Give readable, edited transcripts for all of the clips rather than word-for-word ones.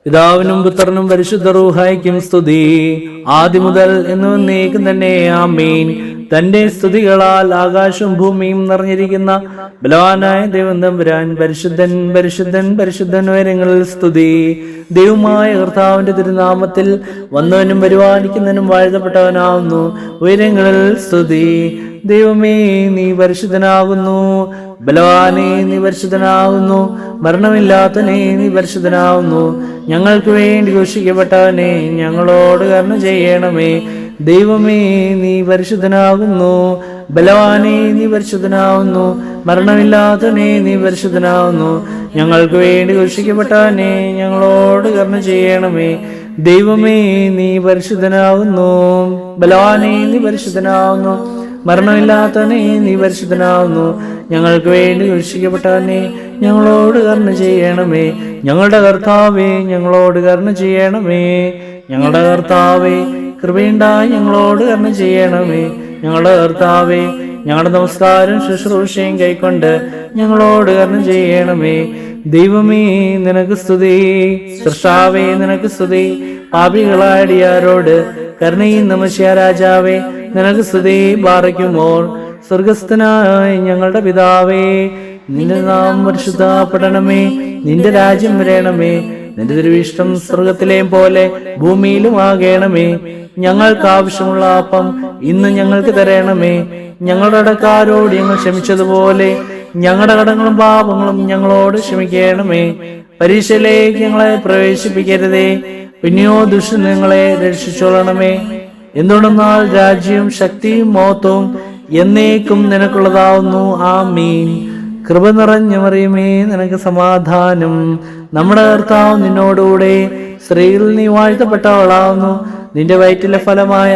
പിതാവിനും പുത്രനും പരിശുദ്ധ റൂഹായ്ക്കും സ്തുതി, ആദ്യം മുതൽ എന്നേക്കും തന്നെ ആമേൻ. തന്റെ സ്തുതികളാൽ ആകാശവും ഭൂമിയും നിറഞ്ഞിരിക്കുന്ന ബലവാനായ ദൈവം തമ്പുരാൻ പരിശുദ്ധൻ പരിശുദ്ധൻ പരിശുദ്ധൻ ഉയരങ്ങളിൽ സ്തുതി. ദൈവമായ കർത്താവിന്റെ തിരുനാമത്തിൽ വന്നവനും പരിപാലിക്കുന്നവനും വാഴ്ത്തപ്പെട്ടവനാവുന്നു. ഉയരങ്ങളിൽ സ്തുതി. ദൈവമേ, നീ പരിശുദ്ധനാകുന്നു. ബലവാനെ, നീ പരിശുദ്ധനാകുന്നു. മരണമില്ലാത്തവനെ, നീ പരിശുദ്ധനാകുന്നു. ഞങ്ങൾക്ക് വേണ്ടി ഘോഷിക്കപ്പെട്ടവനെ, ഞങ്ങളോട് കരുണ ചെയ്യണമേ. ദൈവമേ, നീ പരിശുദ്ധനാകുന്നു. ബലവാനെ, നീ പരിശുദ്ധനാകുന്നു. മരണമില്ലാത്തവനെ, നീ പരിശുദ്ധനാകുന്നു. ഞങ്ങൾക്ക് വേണ്ടി ഘോഷിക്കപ്പെട്ടവനെ, ഞങ്ങളോട് കരുണ ചെയ്യണമേ. ദൈവമേ, നീ പരിശുദ്ധനാകുന്നു. ബലവാനെ, നീ പരിശുദ്ധനാകുന്നു. മരണമില്ലാത്തവനെ, നീ പരിശുദ്ധനാകുന്നു. ഞങ്ങൾക്ക് വേണ്ടി രക്ഷിക്കപ്പെട്ടവനെ, ഞങ്ങളോട് കരുണ ചെയ്യണമേ. ഞങ്ങളുടെ കർത്താവേ, ഞങ്ങളോട് കരുണ ചെയ്യണമേ. ഞങ്ങളുടെ കർത്താവേ, കൃപയുണ്ടായി ഞങ്ങളോട് കരുണ ചെയ്യണമേ. ഞങ്ങളുടെ കർത്താവേ, ഞങ്ങളുടെ നമസ്കാരം ശുശ്രൂഷയും കൈക്കൊണ്ട് ഞങ്ങളോട് കരുണ ചെയ്യണമേ. ദൈവമേ, നിനക്ക് സ്തുതി. സൃഷ്ടാവേ, നിനക്ക് സ്തുതി. പാപികളായ അടിയാരോട് കരുണയും നമസ്യ രാജാവേ, നിനക്ക് സ്തുതി. ബാറയ്ക്കുമോർ സ്വർഗസ്ഥനായ ഞങ്ങളുടെ പിതാവേ, നിന്റെ നാമം പരിശുദ്ധപ്പെടണമേ. നിന്റെ രാജ്യം വരണമേ. നിന്റെ തിരുവിഷ്ടം സ്വർഗത്തിലെയും പോലെ ഭൂമിയിലും ആകണമേ. ഞങ്ങൾക്ക് ആവശ്യമുള്ള അപ്പം ഇന്ന് ഞങ്ങൾക്ക് തരണമേ. ഞങ്ങളുടെ കടക്കാരോട് ഞങ്ങൾ ക്ഷമിച്ചതുപോലെ ഞങ്ങളുടെ കടങ്ങളും പാപങ്ങളും ഞങ്ങളോട് ക്ഷമിക്കണമേ. പരീക്ഷയിലേക്ക് ഞങ്ങളെ പ്രവേശിപ്പിക്കരുതേ, പിന്നെയോ ദുഷ്ടൻ ഞങ്ങളെ രക്ഷിച്ചോളണമേ. എന്തുകൊണ്ടെന്നാൽ രാജ്യവും ശക്തിയും മഹത്വവും എന്നേക്കും നിനക്കുള്ളതാവുന്നു. ആമീൻ. കൃപ നിറഞ്ഞ മറിയമേ, നിനക്ക് സമാധാനം. നമ്മുടെ കർത്താവ് നിന്നോടുകൂടെ സ്ത്രീകളിൽ നീ വാഴ്ത്തപ്പെട്ടവളാവുന്നു. നിന്റെ വയറ്റിലെ ഫലമായ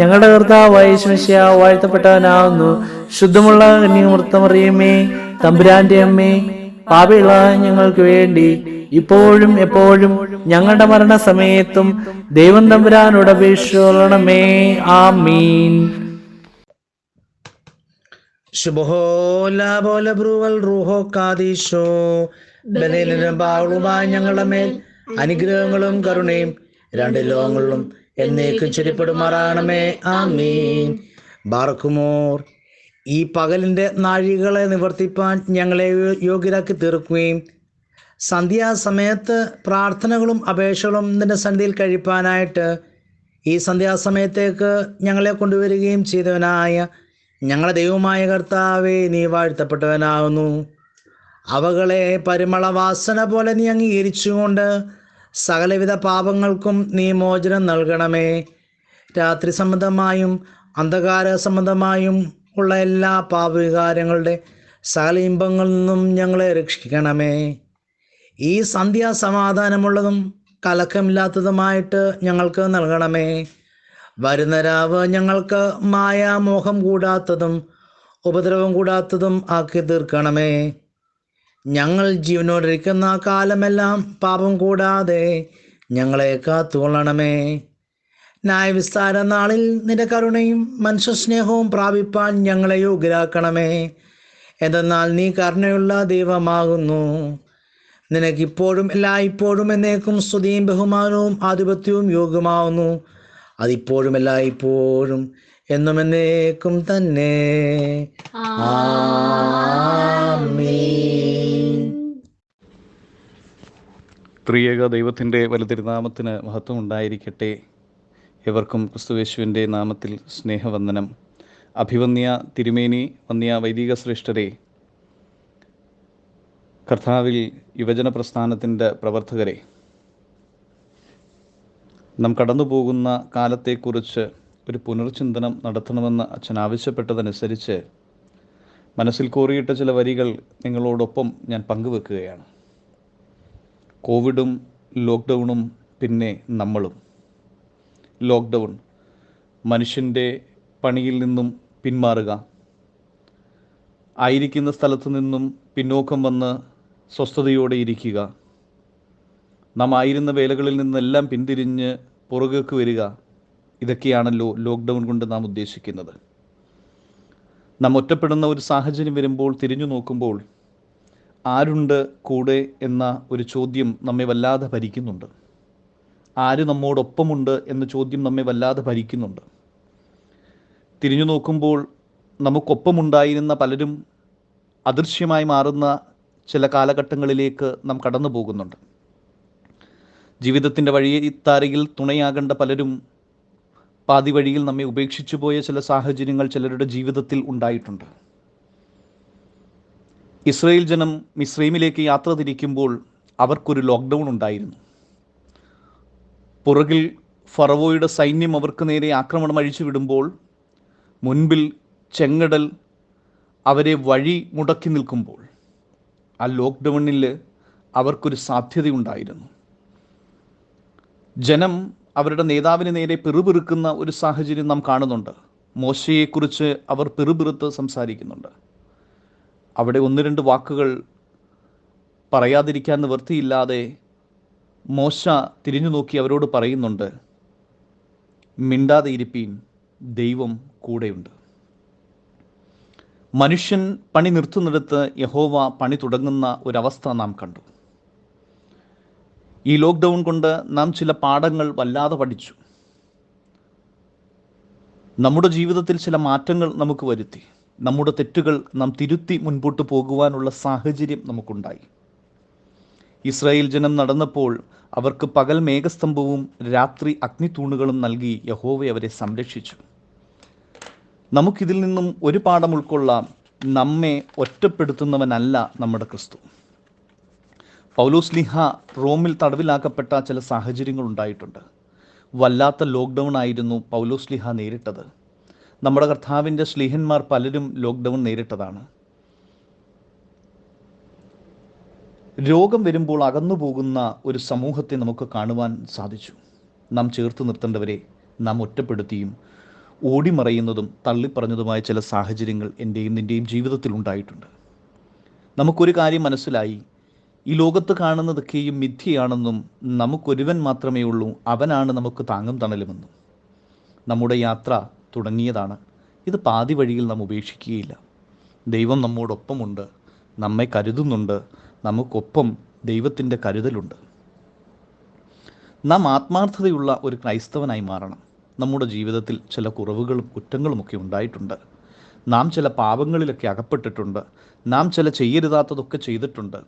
ഞങ്ങളുടെ കർത്താവ് യേശുമിശിഹ വാഴ്ത്തപ്പെട്ടവനാവുന്നു. ശുദ്ധമുള്ള കന്യമറിയമേ, തമ്പുരാന്റെ അമ്മേ, പാപികളായ ഞങ്ങൾക്ക് വേണ്ടി ഇപ്പോഴും എപ്പോഴും ഞങ്ങളുടെ മരണസമയത്തും ദൈവം തമ്പുരാനോട് അപേക്ഷിച്ചോളണമേ. ആമീൻ. ഞങ്ങളുടെ മേൽ അനുഗ്രഹങ്ങളും കരുണയും രണ്ട് ലോകങ്ങളിലും എന്നേക്കും ചെരിപ്പെടുമാറാണമേ. ആമീൻ. ബാറക്കുമോർ, ഈ പകലിന്റെ നാഴികളെ നിവർത്തിപ്പാൻ ഞങ്ങളെ യോഗ്യരാക്കി തീർക്കുകയും സന്ധ്യാസമയത്ത് പ്രാർത്ഥനകളും അപേക്ഷകളും നിന്റെ സന്ധിയിൽ കഴിപ്പാനായിട്ട് ഈ സന്ധ്യാസമയത്തേക്ക് ഞങ്ങളെ കൊണ്ടുവരികയും ചെയ്തവനായ ഞങ്ങളുടെ ദൈവമായ കർത്താവേ, നീ വാഴ്ത്തപ്പെട്ടവനാകുന്നു. അവകളെ പരിമളവാസന പോലെ നീ അംഗീകരിച്ചുകൊണ്ട് സകലവിധ പാപങ്ങൾക്കും നീ മോചനം നൽകണമേ. രാത്രി സംബന്ധമായും അന്ധകാര സംബന്ധമായും ഉള്ള എല്ലാ പാപവികാരങ്ങളുടെ സകല ഇമ്പങ്ങളിൽ നിന്നും ഞങ്ങളെ രക്ഷിക്കണമേ. ഈ സന്ധ്യ സമാധാനമുള്ളതും കലക്കമില്ലാത്തതുമായിട്ട് ഞങ്ങൾക്ക് നൽകണമേ. വരുന്ന രാവ് ഞങ്ങൾക്ക് മായാമോഹം കൂടാത്തതും ഉപദ്രവം കൂടാത്തതും ആക്കി തീർക്കണമേ. ഞങ്ങൾ ജീവനോടിരിക്കുന്ന കാലമെല്ലാം പാപം കൂടാതെ ഞങ്ങളെ കാത്തുകൊള്ളണമേ. ന്യായവിസ്താര നാളിൽ നിന്റെ കരുണയും മനുഷ്യസ്നേഹവും പ്രാപിപ്പാൻ ഞങ്ങളെ യോഗ്യരാക്കണമേ. എന്തെന്നാൽ നീ കരുണയുള്ള ദൈവമാകുന്നു. നിനക്കിപ്പോഴും എല്ലായ്പ്പോഴും എന്നേക്കും സ്തുതിയും ബഹുമാനവും ആധിപത്യവും യോഗ്യമാവുന്നു. അതിപ്പോഴും എല്ലായ്പ്പോഴും എന്നും എന്നേക്കും തന്നെ. ആമീൻ. ത്രിയേക ദൈവത്തിൻ്റെ വലുതിരുനാമത്തിന് മഹത്വം ഉണ്ടായിരിക്കട്ടെ. എവർക്കും ക്രിസ്തുയേശുവിൻ്റെ നാമത്തിൽ സ്നേഹവന്ദനം. അഭിവന്യ തിരുമേനി, വന്യ വൈദിക ശ്രേഷ്ഠരെ, കർത്താവിൽ യുവജന പ്രസ്ഥാനത്തിൻ്റെ പ്രവർത്തകരെ, നാം കടന്നു പോകുന്ന കാലത്തെക്കുറിച്ച് ഒരു പുനർചിന്തനം നടത്തണമെന്ന് അച്ഛൻ ആവശ്യപ്പെട്ടതനുസരിച്ച് മനസ്സിൽ കോറിയിട്ട ചില വരികൾ നിങ്ങളോടൊപ്പം ഞാൻ പങ്കുവെക്കുകയാണ്. കോവിഡും ലോക്ക്ഡൗണും പിന്നെ നമ്മളും. ലോക്ക്ഡൗൺ, മനുഷ്യൻ്റെ പണിയിൽ നിന്നും പിന്മാറുക, ആയിരിക്കുന്ന സ്ഥലത്തു നിന്നും പിന്നോക്കം വന്ന് സ്വസ്ഥതയോടെ ഇരിക്കുക, നാം ആയിരുന്ന വേലകളിൽ നിന്നെല്ലാം പിന്തിരിഞ്ഞ് പുറകേക്ക് വരിക. ഇതൊക്കെയാണല്ലോ ലോക്ക്ഡൗൺ കൊണ്ട് നാം ഉദ്ദേശിക്കുന്നത്. നാം ഒറ്റപ്പെടുന്ന ഒരു സാഹചര്യം വരുമ്പോൾ തിരിഞ്ഞു നോക്കുമ്പോൾ ആരുണ്ട് കൂടെ എന്ന ഒരു ചോദ്യം നമ്മെ വല്ലാതെ ഭരിക്കുന്നുണ്ട്. ആര് നമ്മോടൊപ്പമുണ്ട് എന്ന ചോദ്യം നമ്മെ വല്ലാതെ ഭരിക്കുന്നുണ്ട്. തിരിഞ്ഞു നോക്കുമ്പോൾ നമുക്കൊപ്പമുണ്ടായിരുന്ന പലരും അദൃശ്യമായി മാറുന്ന ചില കാലഘട്ടങ്ങളിലേക്ക് നാം കടന്നു പോകുന്നുണ്ട്. ജീവിതത്തിൻ്റെ വഴിത്താരയിൽ തുണയാകേണ്ട പലരും പാതി വഴിയിൽ നമ്മെ ഉപേക്ഷിച്ചു പോയ ചില സാഹചര്യങ്ങൾ ചിലരുടെ ജീവിതത്തിൽ ഉണ്ടായിട്ടുണ്ട്. ഇസ്രായേൽ ജനം മിസ്രൈമിലേക്ക് യാത്ര തിരിക്കുമ്പോൾ അവർക്കൊരു ലോക്ക്ഡൗൺ ഉണ്ടായിരുന്നു. പുറകിൽ ഫറവോയുടെ സൈന്യം അവർക്ക് നേരെ ആക്രമണം അഴിച്ചു വിടുമ്പോൾ മുൻപിൽ ചെങ്കടൽ അവരെ വഴി മുടക്കി നിൽക്കുമ്പോൾ ആ ലോക്ക്ഡൗണിൽ അവർക്കൊരു സാധ്യതയുണ്ടായിരുന്നു. ജനം അവരുടെ നേതാവിന് നേരെ പിറുപിറുക്കുന്ന ഒരു സാഹചര്യം നാം കാണുന്നുണ്ട്. മോശയെക്കുറിച്ച് അവർ പിറുപിറുത്ത് സംസാരിക്കുന്നുണ്ട്. അവിടെ ഒന്ന് രണ്ട് വാക്കുകൾ പറയാതിരിക്കാൻ നിവൃത്തിയില്ലാതെ മോശ തിരിഞ്ഞു നോക്കി അവരോട് പറയുന്നുണ്ട്, മിണ്ടാതെ ഇരിപ്പീൻ, ദൈവം കൂടെയുണ്ട്. മനുഷ്യൻ പണി നിർത്തുന്നിടത്ത് യഹോവ പണി തുടങ്ങുന്ന ഒരവസ്ഥ നാം കണ്ടു. ഈ ലോക്ക്ഡൗൺ കൊണ്ട് നാം ചില പാഠങ്ങൾ വല്ലാതെ പഠിച്ചു. നമ്മുടെ ജീവിതത്തിൽ ചില മാറ്റങ്ങൾ നമുക്ക് വരുത്തി. നമ്മുടെ തെറ്റുകൾ നാം തിരുത്തി മുൻപോട്ട് പോകുവാനുള്ള സാഹചര്യം നമുക്കുണ്ടായി. ഇസ്രായേൽ ജനം നടന്നപ്പോൾ അവർക്ക് പകൽ മേഘസ്തംഭവും രാത്രി അഗ്നിത്തൂണുകളും നൽകി യഹോവ അവരെ സംരക്ഷിച്ചു. നമുക്കിതിൽ നിന്നും ഒരു പാഠം ഉൾക്കൊള്ളാം. നമ്മെ ഒറ്റപ്പെടുത്തുന്നവനല്ല നമ്മുടെ ക്രിസ്തു. പൗലോസ്ലീഹ റോമിൽ തടവിലാക്കപ്പെട്ട ചില സാഹചര്യങ്ങൾ ഉണ്ടായിട്ടുണ്ട്. വല്ലാത്ത ലോക്ക്ഡൗൺ ആയിരുന്നു പൗലോസ്ലീഹ നേരിട്ടത്. നമ്മുടെ കർത്താവിൻ്റെ സ്ലീഹന്മാർ പലരും ലോക്ക്ഡൗൺ നേരിട്ടതാണ്. രോഗം വരുമ്പോൾ അകന്നു പോകുന്ന ഒരു സമൂഹത്തെ നമുക്ക് കാണുവാൻ സാധിച്ചു. നാം ചേർത്ത് നിർത്തേണ്ടവരെ നാം ഒറ്റപ്പെടുത്തിയും ഓടിമറയുന്നതും തള്ളിപ്പറഞ്ഞതുമായ ചില സാഹചര്യങ്ങൾ എൻ്റെയും നിൻ്റെയും ജീവിതത്തിൽ ഉണ്ടായിട്ടുണ്ട്. നമുക്കൊരു കാര്യം മനസ്സിലായി, ഈ ലോകത്ത് കാണുന്നതൊക്കെയും മിഥ്യയാണെന്നും നമുക്കൊരുവൻ മാത്രമേ ഉള്ളൂ, അവനാണ് നമുക്ക് താങ്ങും തണലുമെന്നും. നമ്മുടെ യാത്ര തുടങ്ങിയതാണ്. ഇത് പാതി വഴിയിൽ നാം ഉപേക്ഷിക്കുകയില്ല. ദൈവം നമ്മോടൊപ്പമുണ്ട്, നമ്മെ കരുതുന്നുണ്ട്, നമുക്കൊപ്പം ദൈവത്തിൻ്റെ കരുതലുണ്ട്. നാം ആത്മാർത്ഥതയുള്ള ഒരു ക്രൈസ്തവനായി മാറണം. നമ്മുടെ ജീവിതത്തിൽ ചില കുറവുകളും കുറ്റങ്ങളുമൊക്കെ ഉണ്ടായിട്ടുണ്ട്. നാം ചില പാപങ്ങളിലൊക്കെ അകപ്പെട്ടിട്ടുണ്ട്. നാം ചില ചെയ്യരുതാത്തതൊക്കെ ചെയ്തിട്ടുണ്ട്.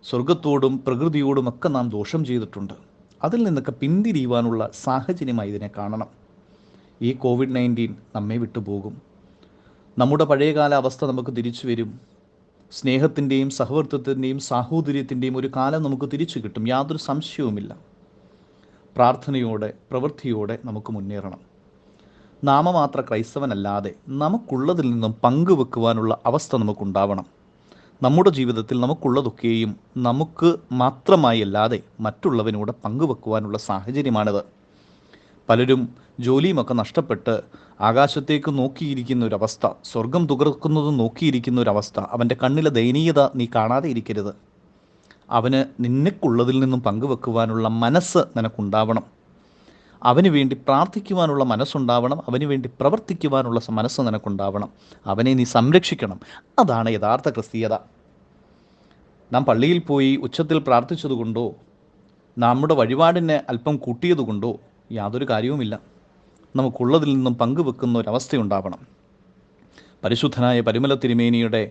സ്വർഗത്തോടും പ്രകൃതിയോടുമൊക്കെ നാം ദോഷം ചെയ്തിട്ടുണ്ട്. അതിൽ നിന്നൊക്കെ പിന്തിരിയുവാനുള്ള സാഹചര്യമായി ഇതിനെ കാണണം. ഈ COVID-19 നമ്മെ വിട്ടുപോകും. നമ്മുടെ പഴയകാല അവസ്ഥ നമുക്ക് തിരിച്ചു വരും. സ്നേഹത്തിൻ്റെയും സഹവർത്തിത്വത്തിൻ്റെയും സാഹോദര്യത്തിൻ്റെയും ഒരു കാലം നമുക്ക് തിരിച്ചു കിട്ടും. യാതൊരു സംശയവുമില്ല. പ്രാർത്ഥനയോടെ പ്രവൃത്തിയോടെ നമുക്ക് മുന്നേറണം. നാമമാത്ര ക്രൈസ്തവനല്ലാതെ നമുക്കുള്ളതിൽ നിന്നും പങ്കുവെക്കുവാനുള്ള അവസ്ഥ നമുക്കുണ്ടാവണം. നമ്മുടെ ജീവിതത്തിൽ നമുക്കുള്ളതൊക്കെയും നമുക്ക് മാത്രമായി അല്ലാതെ മറ്റുള്ളവനോട് പങ്കുവെക്കുവാനുള്ള സാഹചര്യമാണിത്. പലരും ജോലിയുമൊക്കെ നഷ്ടപ്പെട്ട് ആകാശത്തേക്ക് നോക്കിയിരിക്കുന്ന ഒരവസ്ഥ, സ്വർഗം തുറക്കുന്നത് നോക്കിയിരിക്കുന്ന ഒരവസ്ഥ. അവൻ്റെ കണ്ണിലെ ദയനീയത നീ കാണാതെ ഇരിക്കരുത്. അവന് നിനക്കുള്ളതിൽ നിന്നും പങ്കുവെക്കുവാനുള്ള മനസ്സ് നിനക്കുണ്ടാവണം. അവന് വേണ്ടി പ്രാർത്ഥിക്കുവാനുള്ള മനസ്സുണ്ടാവണം. അവന് വേണ്ടി പ്രവർത്തിക്കുവാനുള്ള മനസ്സ് നിനക്കുണ്ടാവണം. അവനെ നീ സംരക്ഷിക്കണം. അതാണ് യഥാർത്ഥ ക്രിസ്തീയത. നാം പള്ളിയിൽ പോയി ഉച്ചത്തിൽ പ്രാർത്ഥിച്ചതുകൊണ്ടോ നമ്മുടെ വഴിപാടിനെ അല്പം കൂട്ടിയതുകൊണ്ടോ യാതൊരു കാര്യവുമില്ല. നമുക്കുള്ളതിൽ നിന്നും പങ്കുവെക്കുന്ന ഒരവസ്ഥയുണ്ടാവണം. പരിശുദ്ധനായ പരിമല തിരുമേനിയുടെ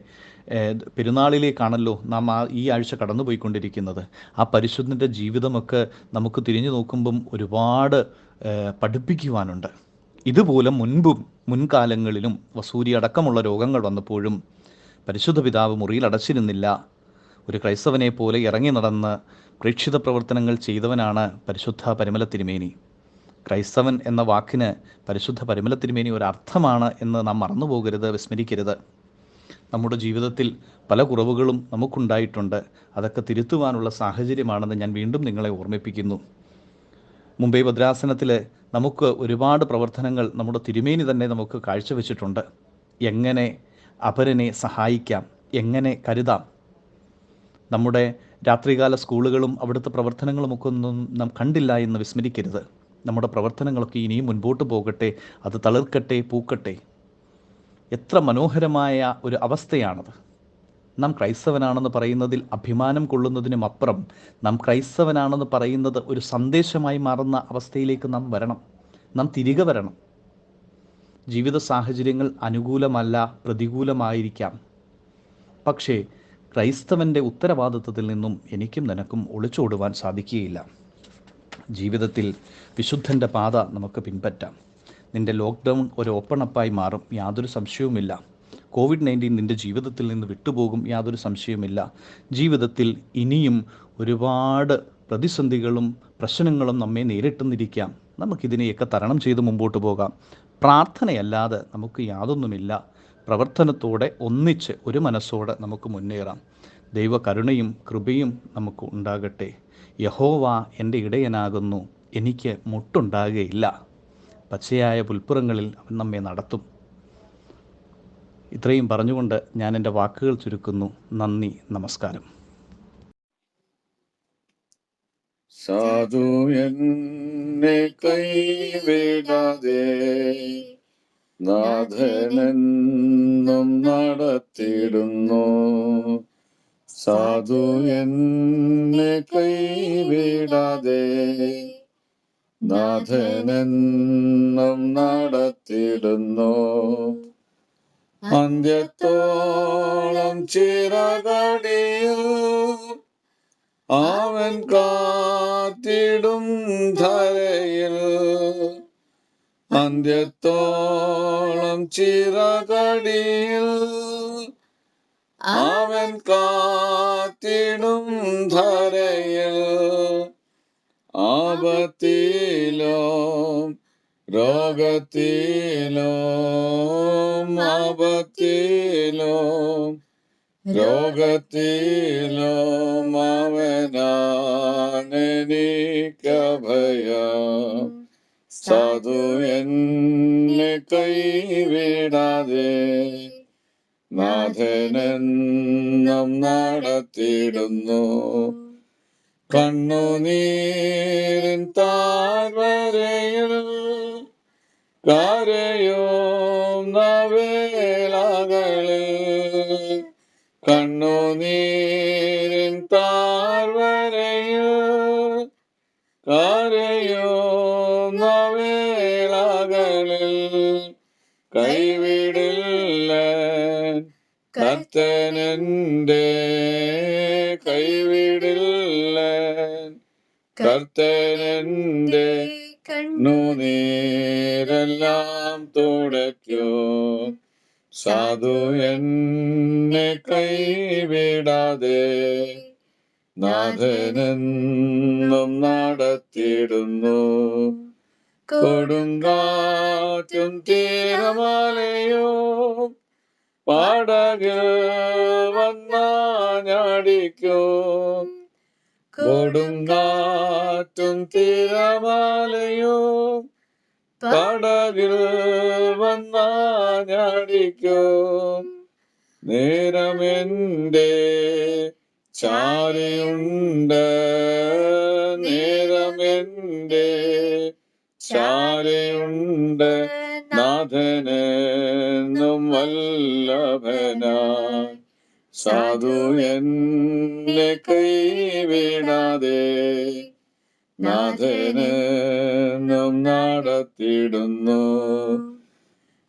പെരുന്നാളിലേക്കാണല്ലോ നാം ഈ ആഴ്ച കടന്നു പോയിക്കൊണ്ടിരിക്കുന്നത്. ആ പരിശുദ്ധൻ്റെ ജീവിതമൊക്കെ നമുക്ക് തിരിഞ്ഞു നോക്കുമ്പം ഒരുപാട് പഠിപ്പിക്കുവാനുണ്ട്. ഇതുപോലെ മുൻകാലങ്ങളിലും വസൂരി അടക്കമുള്ള രോഗങ്ങൾ വന്നപ്പോഴും പരിശുദ്ധ പിതാവ് മുറിയിൽ അടച്ചിരുന്നില്ല. ഒരു ക്രൈസ്തവനെ പോലെ ഇറങ്ങി നടന്ന് പ്രേക്ഷിത പ്രവർത്തനങ്ങൾ ചെയ്തവനാണ് പരിശുദ്ധ പരിമല തിരുമേനി. ക്രൈസ്തവൻ എന്ന വാക്കിന് പരിശുദ്ധ പരിമല തിരുമേനി ഒരർത്ഥമാണ് എന്ന് നാം മറന്നുപോകരുത്, വിസ്മരിക്കരുത്. നമ്മുടെ ജീവിതത്തിൽ പല കുറവുകളും നമുക്കുണ്ടായിട്ടുണ്ട്. അതൊക്കെ തിരുത്തുവാനുള്ള സാഹചര്യമാണെന്ന് ഞാൻ വീണ്ടും നിങ്ങളെ ഓർമ്മിപ്പിക്കുന്നു. മുംബൈ ഭദ്രാസനത്തിൽ നമുക്ക് ഒരുപാട് പ്രവർത്തനങ്ങൾ നമ്മുടെ തിരുമേനി തന്നെ നമുക്ക് കാഴ്ചവെച്ചിട്ടുണ്ട്. എങ്ങനെ അപരനെ സഹായിക്കാം, എങ്ങനെ കരുതാം. നമ്മുടെ രാത്രികാല സ്കൂളുകളും അവിടുത്തെ പ്രവർത്തനങ്ങളുമൊക്കെ ഒന്നും നാം കണ്ടില്ല എന്ന് വിസ്മരിക്കരുത്. നമ്മുടെ പ്രവർത്തനങ്ങളൊക്കെ ഇനിയും മുൻപോട്ട് പോകട്ടെ, അത് തളിർക്കട്ടെ, പൂക്കട്ടെ. എത്ര മനോഹരമായ ഒരു അവസ്ഥയാണത്. നാം ക്രൈസ്തവനാണെന്ന് പറയുന്നതിൽ അഭിമാനം കൊള്ളുന്നതിനും അപ്പുറം നാം ക്രൈസ്തവനാണെന്ന് പറയുന്നത് ഒരു സന്ദേശമായി മാറുന്ന അവസ്ഥയിലേക്ക് നാം വരണം. നാം തിരികെ വരണം. ജീവിത സാഹചര്യങ്ങൾ അനുകൂലമല്ല, പ്രതികൂലമായിരിക്കാം. പക്ഷേ ക്രൈസ്തവൻ്റെ ഉത്തരവാദിത്വത്തിൽ നിന്നും എനിക്കും നിനക്കും ഒളിച്ചോടുവാൻ സാധിക്കുകയില്ല. ജീവിതത്തിൽ വിശുദ്ധൻ്റെ പാത നമുക്ക് പിൻപറ്റാം. നിൻ്റെ ലോക്ക്ഡൗൺ ഒരു ഓപ്പൺ അപ്പായി മാറും, യാതൊരു സംശയവുമില്ല. COVID-19 നിൻ്റെ ജീവിതത്തിൽ നിന്ന് വിട്ടുപോകും, യാതൊരു സംശയവുമില്ല. ജീവിതത്തിൽ ഇനിയും ഒരുപാട് പ്രതിസന്ധികളും പ്രശ്നങ്ങളും നമ്മെ നേരിട്ടെന്നിരിക്കാം. നമുക്കിതിനെയൊക്കെ തരണം ചെയ്ത് മുമ്പോട്ട് പോകാം. പ്രാർത്ഥനയല്ലാതെ നമുക്ക് യാതൊന്നുമില്ല. പ്രവർത്തനത്തോടെ ഒന്നിച്ച് ഒരു മനസ്സോടെ നമുക്ക് മുന്നേറാം. ദൈവകരുണയും കൃപയും നമുക്ക് ഉണ്ടാകട്ടെ. യഹോവ എൻ്റെ ഇടയനാകുന്നു, എനിക്ക് മുട്ടുണ്ടാകുകയില്ല. പച്ചയായ പുൽപ്പുറങ്ങളിൽ അവൻ നമ്മെ നടത്തും. ഇത്രയും പറഞ്ഞുകൊണ്ട് ഞാൻ എൻ്റെ വാക്കുകൾ ചുരുക്കുന്നു. നന്ദി, നമസ്കാരം. സാധു എന്നെ കൈവിടാതെ നാഥനെന്നും നടത്തിടുന്നു. സാധു എന്നെ കൈവിടാതെ നാഥനെന്നും നടത്തിടുന്നു. അന്ത്യത്തോളം ചിറകടിയിൽ അവൻ കാത്തിടും ധരയിൽ. അന്ത്യത്തോളം ചിറകടിയിൽ അവൻ കാത്തിടും ധരയിൽ. ആപത്തിലോ രോഗത്തിലോ ആപത്തിലോ രോഗത്തിലോ അവനാണെനിക്കഭയം. സാധു എന്നെ കൈവിടാതെ നാഥനെന്നും നടത്തിടുന്നു. കണ്ണുനീരിൻ താഴ്വരയിൽ കരയുന്ന വേളകളിൽ, കണ്ണുനീരിൻ താഴ്വരയിൽ കരയുന്ന വേളകളിൽ കൈവിടില്ല കർത്തനെന്റെ, കൈവിടില്ല കർത്തനെന്റെ. കണ്ണുനീരെല്ലാം തുടയ്ക്കും. സാധു എന്നെ കൈവിടാതെ നാഥനെന്നും നടത്തിടുന്നു. കൊടുങ്കാറ്റും തിരമാലയും പടകിൽ വന്നാഞ്ഞടിക്കും. കൊടുങ്കാറ്റും തിരമാലയും പടകിൽ വന്നാഞ്ഞടിക്കും. നേരമെന്റെ ചാരിയുണ്ട്, നേരമെന്റെ ചാരിയുണ്ട്. നാഥനെന്നും വല്ലഭനായി. സാധു എന്നെ കൈവിടാതെ നാഥനെന്നും നടത്തിടുന്നു.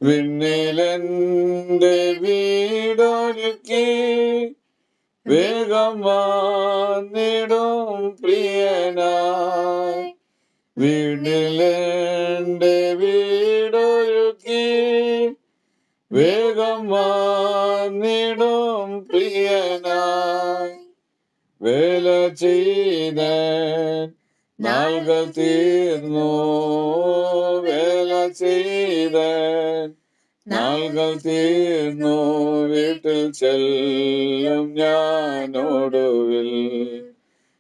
വിണ്ണിലെന്റെ വീടൊരുക്കി വേഗം വന്നിടും പ്രിയനായി. വീട്ടിലെന്റെ വീടൊരുക്കി വേഗം വന്നിടും പ്രിയനായി. വേല ചെയ്ത നാളുകൾ തീർന്നു, വേല ചെയ്ത നാളുകൾ തീർന്നു. വീട്ടിൽ ചെല്ലും ഞാനൊടുവിൽ.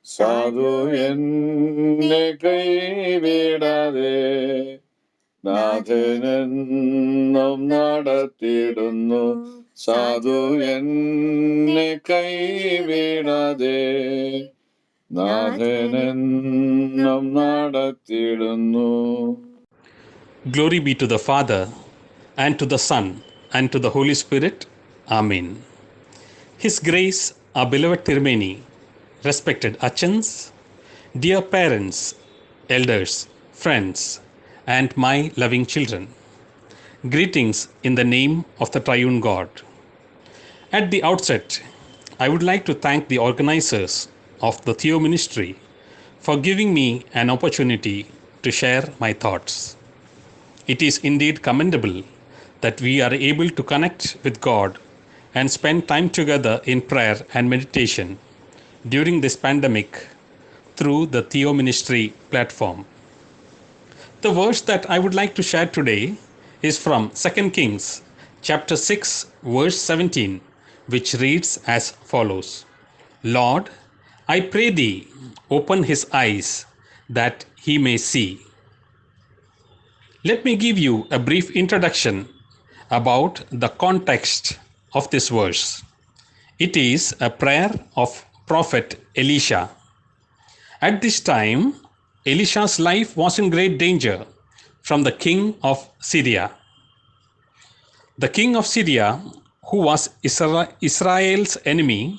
സാധു എന്നെ കൈവിടാതെ നാഥനെന്നും നടത്തിടുന്നു. സാധു എന്നെ കൈവിടാതെ നാഥനെന്നും നടത്തിടുന്നു. Glory be to the Father, and to the Son, and to the Holy Spirit. Amen. His Grace, our beloved Tirumeni, respected Achans, dear parents, elders, friends, and my loving children. Greetings in the name of the Triune God. At the outset, I would like to thank the organizers of the Theo Ministry for giving me an opportunity to share my thoughts. It is indeed commendable that we are able to connect with God and spend time together in prayer and meditation during this pandemic through the Theo Ministry platform. The verse that I would like to share today is from 2 Kings chapter 6 verse 17, which reads as follows: Lord, I pray thee, open his eyes that he may see. Let me give you a brief introduction about the context of this verse. It is a prayer of prophet Elisha. At this time, Elisha's life was in great danger from the king of Syria. The king of Syria, who was Israel's enemy,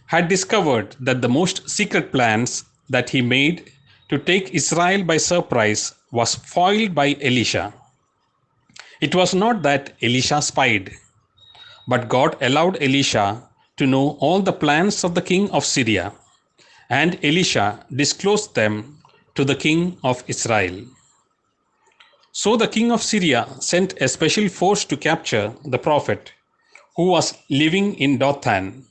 had discovered that the most secret plans that he made to take Israel by surprise was foiled by Elisha. It was not that Elisha spied, but God allowed Elisha to know all the plans of the king of Syria, and Elisha disclosed them to the king of Israel. So the king of Syria sent a special force to capture the prophet, who was living in Dothan,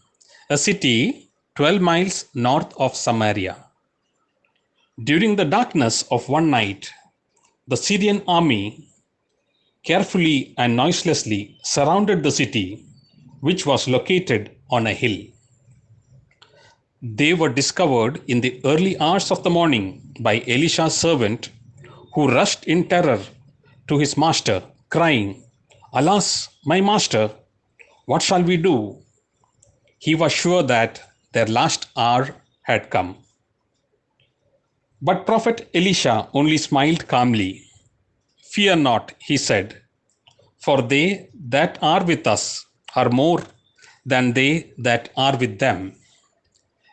a city 12 miles north of Samaria. During the darkness of one night, the Syrian army carefully and noiselessly surrounded the city, which was located on a hill. They were discovered in the early hours of the morning by Elisha's servant, who rushed in terror to his master, crying, "Alas, my master, what shall we do?" He was sure that their last hour had come. But Prophet Elisha only smiled calmly. "Fear not," he said, "for they that are with us are more than they that are with them."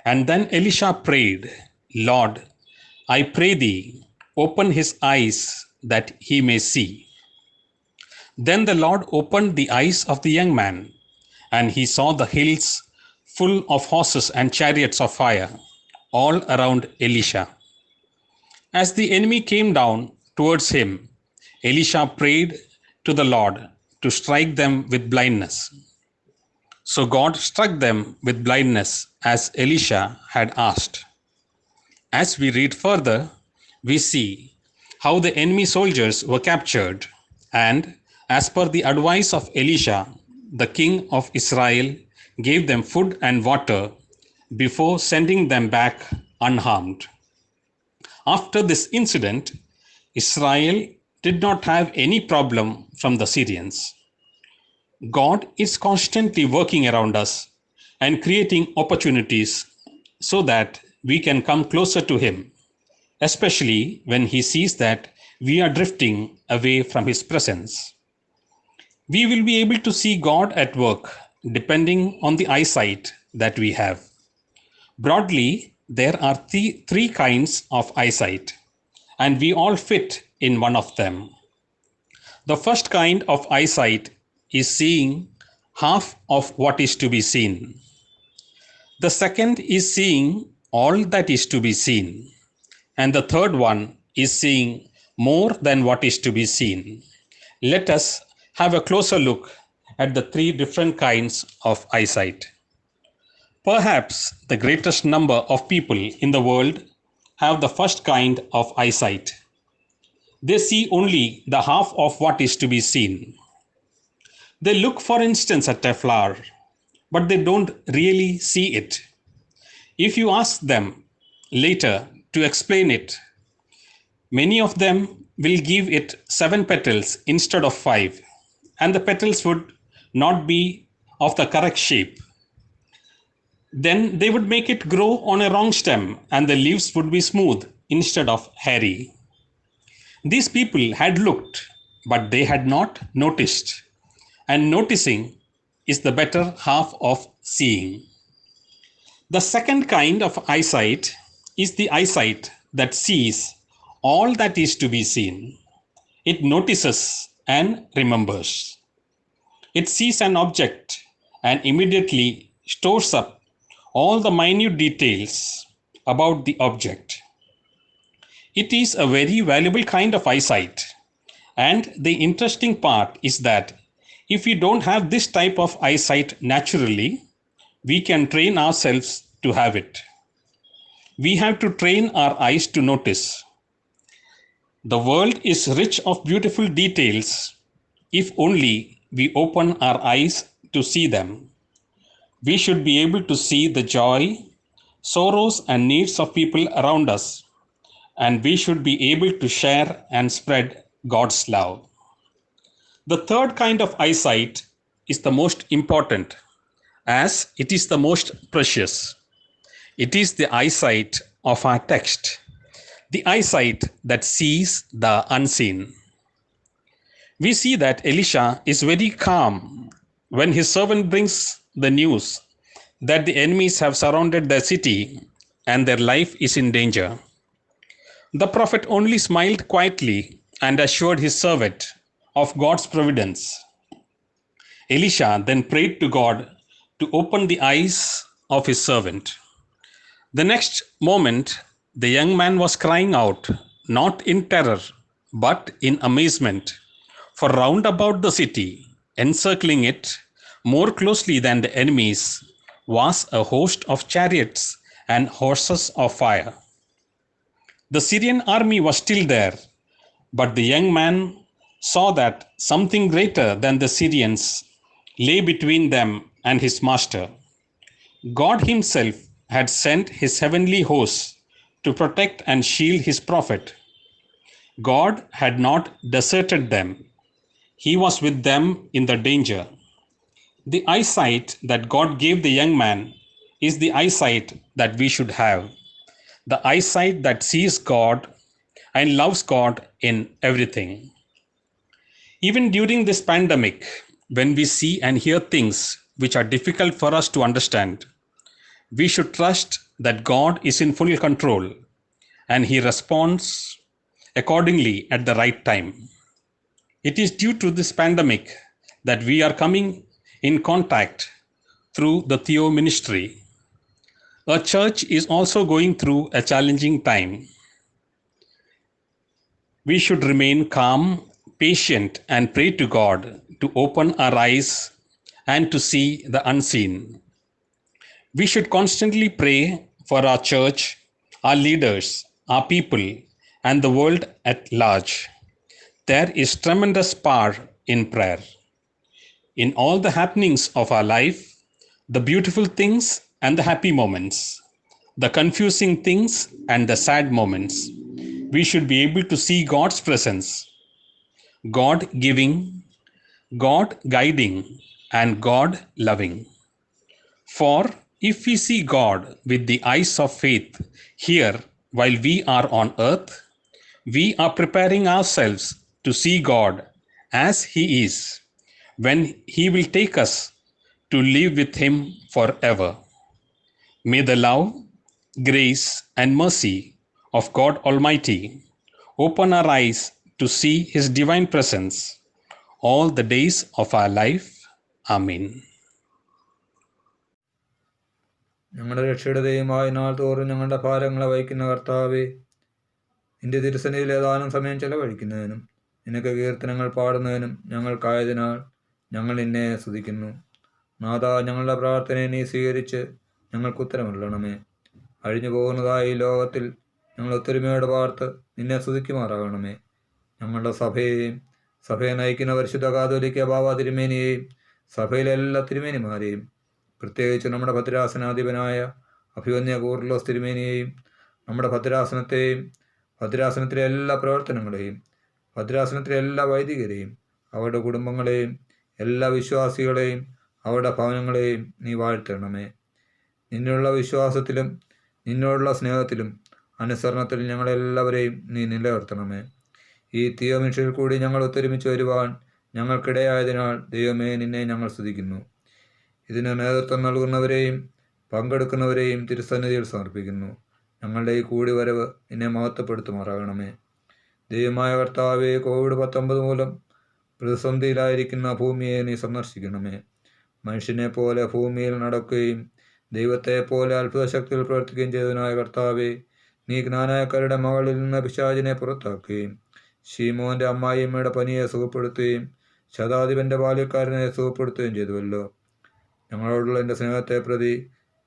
And then Elisha prayed, "Lord, I pray thee, open his eyes that he may see." Then the Lord opened the eyes of the young man, and he saw the hills full of horses and chariots of fire all around Elisha. As the enemy came down towards him, Elisha prayed to the Lord to strike them with blindness. So God struck them with blindness as Elisha had asked. As we read further, we see how the enemy soldiers were captured, and as per the advice of Elisha, the king of Israel gave them food and water before sending them back unharmed. After this incident, Israel did not have any problem from the Syrians. God is constantly working around us and creating opportunities so that we can come closer to Him, especially when He sees that we are drifting away from His presence. We will be able to see God at work depending on the eyesight that we have. Broadly, there are three kinds of eyesight, and we all fit in one of them. The first kind of eyesight is seeing half of what is to be seen. The second is seeing all that is to be seen. And the third one is seeing more than what is to be seen. Let us have a closer look at the three different kinds of eyesight. Perhaps the greatest number of people in the world have the first kind of eyesight. They see only the half of what is to be seen. They look, for instance, at a flower, but they don't really see it. If you ask them later to explain it, many of them will give it 7 petals instead of 5, and the petals would not be of the correct shape. Then they would make it grow on a wrong stem, and the leaves would be smooth instead of hairy. These people had looked, but they had not noticed. And noticing is the better half of seeing. The second kind of eyesight is the eyesight that sees all that is to be seen. It notices and remembers. It sees an object and immediately stores up all the minute details about the object. It is a very valuable kind of eyesight. And the interesting part is that if we don't have this type of eyesight naturally, we can train ourselves to have it. We have to train our eyes to notice. The world is rich of beautiful details if only we open our eyes to see them. We should be able to see the joy, sorrows, and needs of people around us, and we should be able to share and spread God's love. The third kind of eyesight is the most important, as it is the most precious. It is the eyesight of our text, the eyesight that sees the unseen. We see that Elisha is very calm when his servant brings the news that the enemies have surrounded their city and their life is in danger. The prophet only smiled quietly and assured his servant of God's providence. Elisha then prayed to God to open the eyes of his servant. The next moment, the young man was crying out, not in terror, but in amazement, for round about the city, encircling it more closely than the enemies, was a host of chariots and horses of fire. The Syrian army was still there, but the young man saw that something greater than the Syrians lay between them and his master. God himself had sent his heavenly hosts to protect and shield his prophet. God had not deserted them. He was with them in the danger. The eyesight that God gave the young man is the eyesight that we should have. The eyesight that sees God and loves God in everything. Even during this pandemic, when we see and hear things which are difficult for us to understand, we should trust that God is in full control and He responds accordingly at the right time. It is due to this pandemic that we are coming in contact through the Theo ministry. Our church is also going through a challenging time. We should remain calm, patient, and pray to God to open our eyes and to see the unseen. We should constantly pray for our church, our leaders, our people, and the world at large. There is tremendous power in prayer. In all the happenings of our life, the beautiful things and the happy moments, the confusing things and the sad moments, we should be able to see God's presence, God giving, God guiding, and God loving. For if we see God with the eyes of faith here while we are on earth, we are preparing ourselves to see God as He is, when He will take us to live with Him forever. May the love, grace, and mercy of God Almighty open our eyes to see His divine presence all the days of our life. Amen. ഞങ്ങളുടെ രക്ഷയുടെ ദൈവമായ നാൾ തോറും ഞങ്ങളുടെ ഭാരങ്ങളെ വഹിക്കുന്ന കർത്താവേ, നിന്റെ തിരുസന്നിധിയിൽ ഏതാനും സമയം ചെലവഴിക്കുന്നതിനും നിനക്ക് കീർത്തനങ്ങൾ പാടുന്നതിനും ഞങ്ങൾക്കായതിനാൽ ഞങ്ങൾ നിന്നെ സ്തുതിക്കുന്നു. നാഥ, ഞങ്ങളുടെ പ്രാർത്ഥനയെ നീ സ്വീകരിച്ച് ഞങ്ങൾക്ക് ഉത്തരമരുളണമേ. അഴിഞ്ഞു പോകുന്നതായ ഈ ലോകത്തിൽ ഞങ്ങൾ ഒത്തൊരുമയോടെ പാർത്ത് നിന്നെ സ്തുതിക്കുമാറാകണമേ. ഞങ്ങളുടെ സഭയെ നയിക്കുന്ന പരിശുദ്ധ കാതോലിക്ക ബാവ തിരുമേനിയെയും സഭയിലെ എല്ലാ തിരുമേനിമാരെയും, പ്രത്യേകിച്ച് നമ്മുടെ ഭദ്രാസനാധിപനായ അഭിവന്യ കൂർലോസ് തിരുമേനിയെയും, നമ്മുടെ ഭദ്രാസനത്തെയും, ഭദ്രാസനത്തിലെ എല്ലാ പ്രവർത്തനങ്ങളെയും, ഭദ്രാസനത്തിലെ എല്ലാ വൈദികരെയും, അവരുടെ കുടുംബങ്ങളെയും, എല്ലാ വിശ്വാസികളെയും, അവരുടെ ഭവനങ്ങളെയും നീ വാഴ്ത്തണമേ. നിന്നുള്ള വിശ്വാസത്തിലും നിന്നോടുള്ള സ്നേഹത്തിലും അനുസരണത്തിലും ഞങ്ങളെല്ലാവരെയും നീ നിലനിർത്തണമേ. ഈ തിയോമിഷയിൽ കൂടി ഞങ്ങൾ ഒത്തൊരുമിച്ച് വരുവാൻ ഞങ്ങൾക്കിടയായതിനാൽ ദൈവമേ, നിന്നെ ഞങ്ങൾ സ്തുതിക്കുന്നു. ഇതിന് നേതൃത്വം നൽകുന്നവരെയും പങ്കെടുക്കുന്നവരെയും തിരുസന്നിധിയിൽ സമർപ്പിക്കുന്നു. ഞങ്ങളുടെ ഈ കൂടിവരവ് എന്നെ മഹത്വപ്പെടുത്തുമാറാകണമേ. ദൈവമായ കർത്താവെ, COVID-19 മൂലം പ്രതിസന്ധിയിലായിരിക്കുന്ന ഭൂമിയെ നീ സന്ദർശിക്കണമേ. മനുഷ്യനെ പോലെ ഭൂമിയിൽ നടക്കുകയും ദൈവത്തെ പോലെ അത്ഭുതശക്തിയിൽ പ്രവർത്തിക്കുകയും ചെയ്തതിനായ കർത്താവെ, നീ ജ്ഞാനായക്കാരുടെ മകളിൽ നിന്ന് പിശാചിനെ പുറത്താക്കുകയും ശീമോന്റെ അമ്മായിയമ്മയുടെ പനിയെ സുഖപ്പെടുത്തുകയും ശതാധിപന്റെ ബാല്യക്കാരനെ സുഖപ്പെടുത്തുകയും ചെയ്തുവല്ലോ. ഞങ്ങളോടുള്ള എൻ്റെ സ്നേഹത്തെ പ്രതി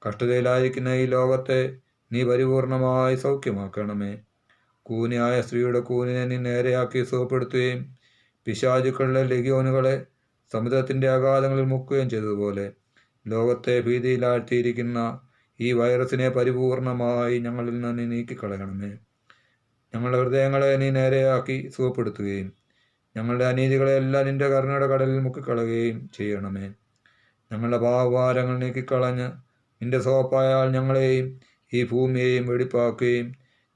കഷ്ടതയിലായിരിക്കുന്ന ഈ ലോകത്തെ നീ പരിപൂർണമായി സൗഖ്യമാക്കണമേ. കൂനിയായ സ്ത്രീയുടെ കൂനിനെ നീ നേരെയാക്കി സുഖപ്പെടുത്തുകയും പിശാചുക്കളുടെ ലഗ്യോനുകളെ സമുദ്രത്തിൻ്റെ അഗാധങ്ങളിൽ മുക്കുകയും ചെയ്തതുപോലെ ലോകത്തെ ഭീതിയിലാഴ്ത്തിയിരിക്കുന്ന ഈ വൈറസിനെ പരിപൂർണമായി ഞങ്ങളിൽ നിന്ന് നീ നീക്കിക്കളയണമേ. ഞങ്ങളുടെ ഹൃദയങ്ങളെ നീ നേരെയാക്കി സുഖപ്പെടുത്തുകയും ഞങ്ങളുടെ അനീതികളെല്ലാം നിന്റെ കരുണയുടെ കടലിൽ മുക്കിക്കളയുകയും ചെയ്യണമേ. ഞങ്ങളുടെ പാപഭാരങ്ങൾ നീക്കിക്കളഞ്ഞ് നിന്റെ സോപ്പായാൽ ഞങ്ങളെയും ഈ ഭൂമിയെയും വെടിപ്പാക്കുകയും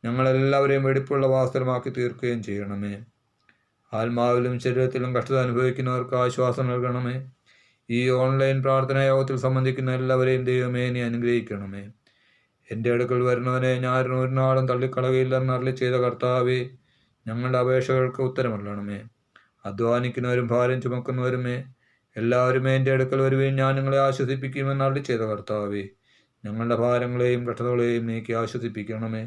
ഞങ്ങളെല്ലാവരെയും വെടിപ്പുള്ള വാസ്തവമാക്കി തീർക്കുകയും ചെയ്യണമേ. ആത്മാവിലും ശരീരത്തിലും കഷ്ടത അനുഭവിക്കുന്നവർക്ക് ആശ്വാസം നൽകണമേ. ഈ ഓൺലൈൻ പ്രാർത്ഥനാ യോഗത്തിൽ സംബന്ധിക്കുന്ന എല്ലാവരെയും ദൈവമേ നീ അനുഗ്രഹിക്കണമേ. എൻ്റെ അടുക്കൽ വരുന്നവനെ ഞാൻ ഒരു നാളും തള്ളിക്കളകയില്ലെന്ന് അരുളി ചെയ്ത കർത്താവേ, ഞങ്ങളുടെ അപേക്ഷകൾക്ക് ഉത്തരമല്ലണമേ. അധ്വാനിക്കുന്നവരും ഭാരം ചുമക്കുന്നവരുമേ, എല്ലാവരുമേ എൻ്റെ അടുക്കൽ വരുകയും ഞാൻ നിങ്ങളെ ആശ്വസിപ്പിക്കുമെന്ന് അരുളി ചെയ്ത കർത്താവേ, ഞങ്ങളുടെ ഭാരങ്ങളെയും കഷ്ടതകളെയും നീക്കി ആശ്വസിപ്പിക്കണമേ.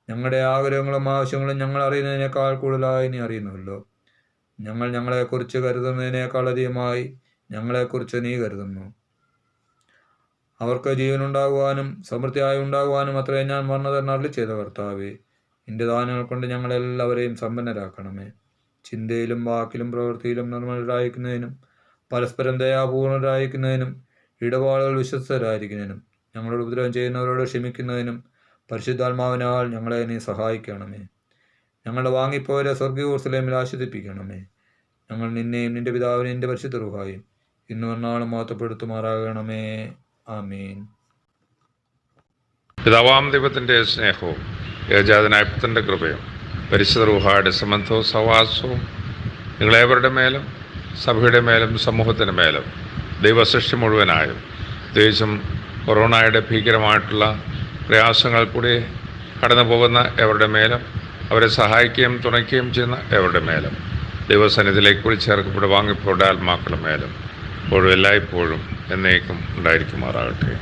ഞങ്ങളുടെ ആഗ്രഹങ്ങളും ആവശ്യങ്ങളും ഞങ്ങൾ അറിയുന്നതിനേക്കാൾ കൂടുതലായി നീ അറിയുന്നുവല്ലോ. ഞങ്ങൾ ഞങ്ങളെക്കുറിച്ച് കരുതുന്നതിനേക്കാൾ അധികമായി ഞങ്ങളെക്കുറിച്ച് നീ കരുതുന്നു. അവർക്ക് ജീവനുണ്ടാകുവാനും സമൃദ്ധിയായി ഉണ്ടാകുവാനും അത്രേ ഞാൻ വന്നതെന്ന് അരുളി ചെയ്ത കർത്താവേ, നിന്റെ ദാനങ്ങൾ കൊണ്ട് ഞങ്ങളെല്ലാവരെയും സമ്പന്നരാക്കണമേ. ചിന്തയിലും വാക്കിലും പ്രവൃത്തിയിലും നിർമ്മലരായിരിക്കുന്നതിനും പരസ്പരം ദയാപൂർണരായിരിക്കുന്നതിനും ഇടപാടുകൾ വിശ്വസ്തരായിരിക്കുന്നതിനും ഞങ്ങളോട് ഉപദ്രവം ചെയ്യുന്നവരോട് ക്ഷമിക്കുന്നതിനും പരിശുദ്ധാത്മാവിനാൽ ഞങ്ങളെ നീ സഹായിക്കണമേ. ഞങ്ങളുടെ വാങ്ങിപ്പോയവരെ സ്വർഗീയ യെരൂശലേമിൽ ആശ്വസിപ്പിക്കണമേ. ഞങ്ങൾ നിന്നെയും നിന്റെ പിതാവിനെയും നിന്റെ പരിശുദ്ധ റൂഹായും ഇന്നും എന്നാളും മഹത്വപ്പെടുത്തുമാറാകണമേ. ആമീൻ. പിതാവാം ദൈവത്തിൻ്റെ സ്നേഹവും ഏകജാതനായ പുത്രൻ്റെ കൃപയും പരിശുദ്ധ റൂഹായുടെ സംബന്ധവും സഹവാസവും നിങ്ങളേവരുടെ മേലും സഭയുടെ മേലും സമൂഹത്തിൻ്റെ മേലും ദൈവസൃഷ്ടി മുഴുവനായും പ്രത്യേകിച്ചും കൊറോണയുടെ ഭീകരമായിട്ടുള്ള പ്രയാസങ്ങൾ കൂടി കടന്നു പോകുന്ന എവരുടെ മേലും അവരെ സഹായിക്കുകയും തുണയ്ക്കുകയും ചെയ്യുന്ന എവരുടെ മേലും ദൈവസന്നിധിയിലേക്ക് കൂടി ചേർക്കപ്പെട്ട് വാങ്ങിപ്പോടെ ആത്മാക്കളുടെ മേലും ഇപ്പോഴും എല്ലായ്പ്പോഴും എന്നേക്കും ഉണ്ടായിരിക്കുമാറാകട്ടെ.